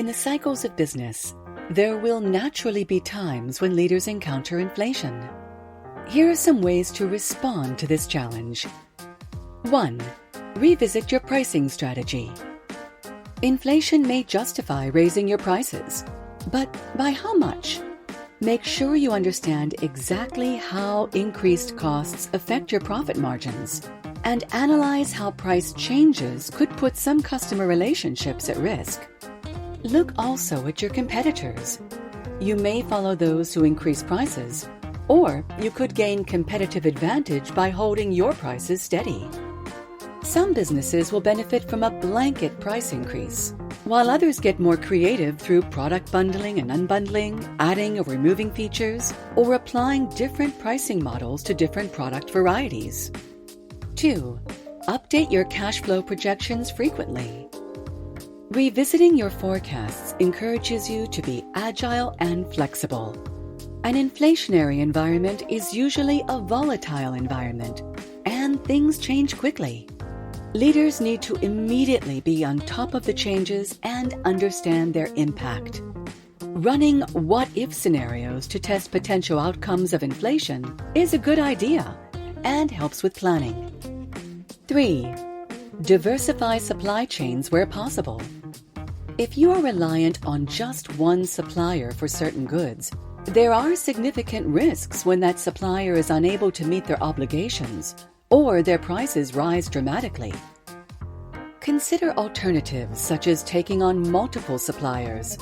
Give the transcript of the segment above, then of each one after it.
In the cycles of business, there will naturally be times when leaders encounter inflation. Here are some ways to respond to this challenge. 1. Revisit your pricing strategy. Inflation may justify raising your prices, but by how much? Make sure you understand exactly how increased costs affect your profit margins, and analyze how price changes could put some customer relationships at risk. Look also at your competitors. You may follow those who increase prices, or you could gain competitive advantage by holding your prices steady. Some businesses will benefit from a blanket price increase, while others get more creative through product bundling and unbundling, adding or removing features, or applying different pricing models to different product varieties. 2. Update your cash flow projections frequently. Revisiting your forecasts encourages you to be agile and flexible. An inflationary environment is usually a volatile environment, and things change quickly. Leaders need to immediately be on top of the changes and understand their impact. Running what-if scenarios to test potential outcomes of inflation is a good idea and helps with planning. 3. Diversify supply chains where possible. If you are reliant on just one supplier for certain goods, there are significant risks when that supplier is unable to meet their obligations or their prices rise dramatically. Consider alternatives such as taking on multiple suppliers,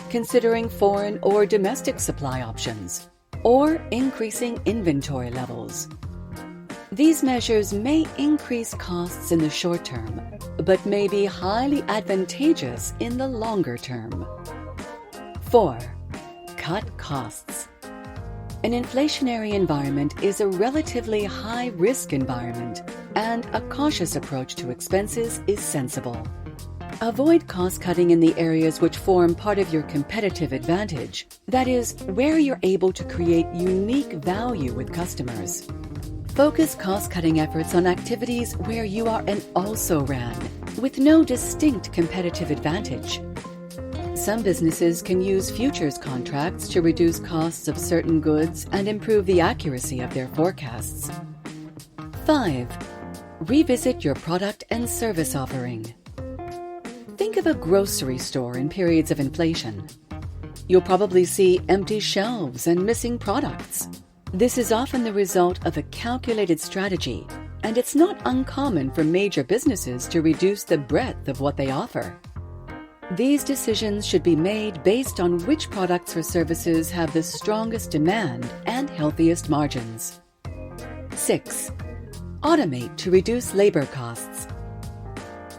considering foreign or domestic supply options, or increasing inventory levels. These measures may increase costs in the short term, but may be highly advantageous in the longer term. 4. Cut costs. An inflationary environment is a relatively high-risk environment, and a cautious approach to expenses is sensible. Avoid cost-cutting in the areas which form part of your competitive advantage, that is, where you're able to create unique value with customers. Focus cost-cutting efforts on activities where you are an also-ran, with no distinct competitive advantage. Some businesses can use futures contracts to reduce costs of certain goods and improve the accuracy of their forecasts. 5. Revisit your product and service offering. Think of a grocery store in periods of inflation. You'll probably see empty shelves and missing products. This is often the result of a calculated strategy, and it's not uncommon for major businesses to reduce the breadth of what they offer. These decisions should be made based on which products or services have the strongest demand and healthiest margins. 6. Automate to reduce labor costs.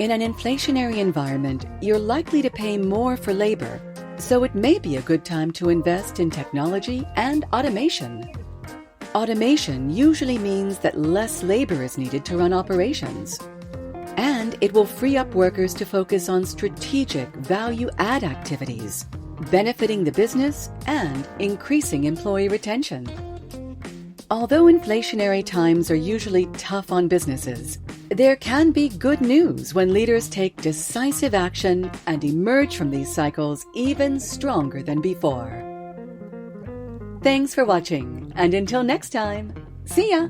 In an inflationary environment, you're likely to pay more for labor, so it may be a good time to invest in technology and automation. Automation usually means that less labor is needed to run operations, and it will free up workers to focus on strategic value-add activities, benefiting the business and increasing employee retention. Although inflationary times are usually tough on businesses, there can be good news when leaders take decisive action and emerge from these cycles even stronger than before. Thanks for watching, and until next time, see ya!